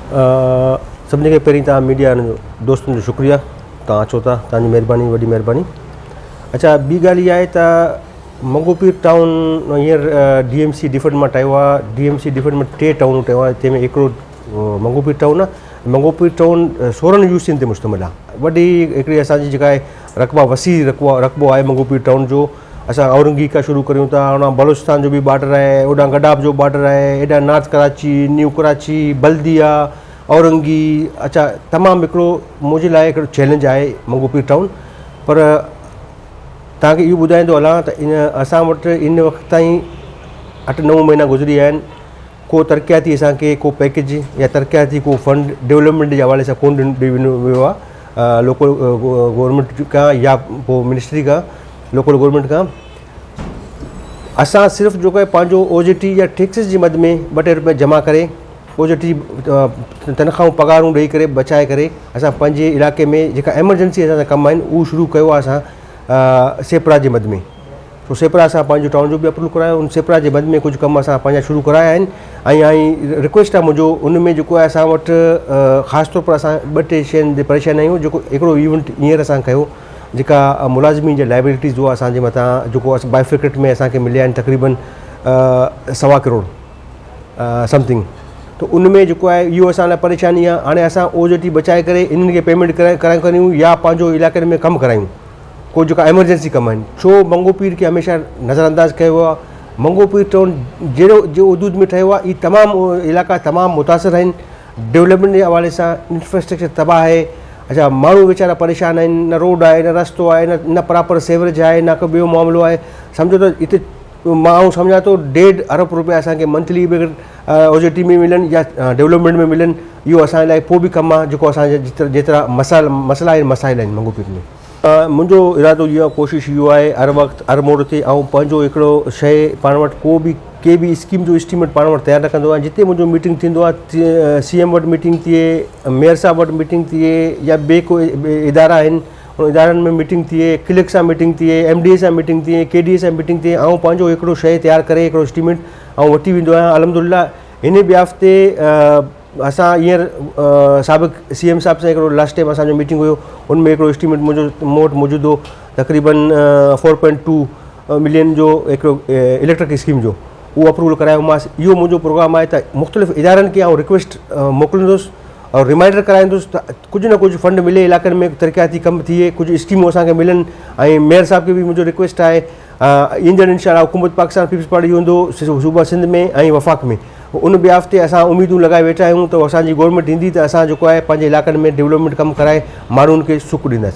सभिनी खे पहिरीं तव्हां मीडिया दोस्तनि जो शुक्रिया, तव्हां अचो था, तव्हांजी महिरबानी, वॾी महिरबानी। अच्छा, ॿी ॻाल्हि इहा आहे त मंगोपीर टाउन हींअर DMC डिफेंट मां ठाहियो आहे। DMC डिफेंट में 3 टाउनूं ठाहियो आहे, तंहिंमें हिकिड़ो मंगोपीर टाउन आहे। मंगोपीर टाउन 16 यूनिवर्सिटियुनि ते मुश्तमिल आहे। वॾी हिकिड़ी असांजी जेका आहे रक़बा वसी रक़बो आहे मंगोपीर टाउन जो। असां औरंगी खां शुरू करियूं था, होॾां बलोचिस्तान जो बि बॉर्डर आहे, होॾां गडाब जो बॉर्डर आहे, हेॾां नॉर्थ कराची, न्यू कराची, बल्दिया, औरंगी। अच्छा, तमामु हिकिड़ो मुंहिंजे लाइ हिकिड़ो चैलेंज आहे मंगोपीर टाउन। पर तव्हांखे इहो ॿुधाईंदो हलां त असां वटि इन वक़्त ताईं 8-9 महीना गुज़री विया आहिनि। को तरक़ियाती असांखे को पैकेज या तरक़ियाती को फंड डेवलपमेंट जे हवाले सां कोन ॾेई वियो आहे लोकल गवर्नमेंट खां या पोइ मिनिस्ट्री खां, लोकल गवर्नमेंट खां। असां सिर्फ़ु जेको आहे पंहिंजो OJT या टैक्सिस जी मद में 2-2 रुपया जमा करे, OJT तनख़्वाहूं पघारूं ॾेई करे बचाए करे असां पंहिंजे इलाइक़े में जेका एमरजेंसी असांजा कम आहिनि उहो शुरू कयो आहे असां सेपरा जे मद में। तो सेपरा असां पंहिंजो टाउन जो बि अप्रूव करायो, उन सेपरा जे मद में कुझु कम असां पंहिंजा शुरू कराया आहिनि। ऐं रिक्वेस्ट आहे मुंहिंजो उन में जेको आहे असां वटि ख़ासि तौर पर असां 2-3 शयुनि ते परेशान आहियूं। जेको हिकिड़ो इवेंट हींअर असां कयो, जेका मुलाज़िमीन जे लाइबिलिटीज़ जो असांजे मथां जेको बाइफिकेट में असांखे मिलिया आहिनि तक़रीबन 1.25 करोड़ समथिंग। तो उन में जेको आहे इहो असां लाइ परेशानी आहे। हाणे असां OJT बचाए करे इन्हनि खे पेमेंट करियूं या पंहिंजो इलाइक़े में कमु करायूं, को जेका एमरजेंसी कम आहिनि। छो मंगोपीर खे हमेशह नज़रअंदाज़ कयो आहे। मंगोपीर टाउन जहिड़ो जो हदूद में ठहियो आहे, इहे तमामु इलाइक़ा तमामु मुतासिर आहिनि डेवलपमेंट जे हवाले सां। इंफ्रास्ट्रक्चर तबाह आहे। अच्छा, माण्हू वीचारा परेशान आहिनि, न रोड आहे, न रस्तो आहे, न प्रॉपर सेवरेज आहे, न को ॿियो मामिलो आहे। सम्झो त हिते मां सम्झां थो 1.5 अरब रुपया असांखे मंथली OJT में मिलनि या डेवलपमेंट में मिलनि। इहो असांजे लाइ पोइ बि कमु आहे जेको असांजे जेतिरा मसइला आहिनि, मसाइल आहिनि मंगोपीर में। मुंहिंजो इरादो इहो आहे, कोशिशि इहो आहे हर वक़्तु हर मोड़ ते ऐं पंहिंजो हिकिड़ो शइ पाण वटि के बि स्कीम जो एस्टीमेट पाण वटि तयारु रखंदो आहे। जिते मुंहिंजो मीटिंग थींदो आहे, CM वटि मीटिंग थिए, मेयर साहब वटि मीटिंग थिए, या ॿिए को इदारा आहिनि उन इदारनि में मीटिंग थिए, क्लिक सां मीटिंग थिए, MDA सां मीटिंग थिए, KDA सां मीटिंग थिए, ऐं पंहिंजो हिकिड़ो शइ तयारु करे हिकिड़ो एस्टीमेट ऐं वठी वेंदो आहियां। अल्हम्दुलिल्लाह हिन बियाफ़ ते असां हींअर साबिक़ु CM साहिब सां हिकिड़ो लास्ट टाइम असांजो मीटिंग हुयो, उनमें हिकिड़ो एस्टीमेट मुंहिंजो मूं वटि मौजूदु हो तक़रीबन 4.2 मिलियन जो हिकिड़ो इलेक्ट्रिक स्कीम जो, उहो अप्रूवल करायोमांसि। इहो मुंहिंजो प्रोग्राम आहे त मुख़्तलिफ़ इदारनि खे रिक्वेस्ट मोकिलींदुसि और रिमाइंडर कराईंदुसि त कुझु न कुझु फंड मिले, इलाइक़नि में तरक़ियाती कमु थिए, कुझु स्कीमूं असांखे मिलनि। ऐं मेयर साहब खे बि मुंहिंजो रिक्वेस्ट आहे, ईंदड़ इंशाअल्लाह हुकूमत पाकिस्तान पीपल्स पार्टी हूंदो सूबा सिंध में ऐं वफ़ाक़ में, उन बियाफ़ ते असां उमेदूं लॻाए वेठा आहियूं त असांजी गवर्नमेंट ईंदी त असां जेको आहे पंहिंजे इलाइक़नि में डेवलपमेंट कमु कराए माण्हुनि खे सुख ॾींदासीं।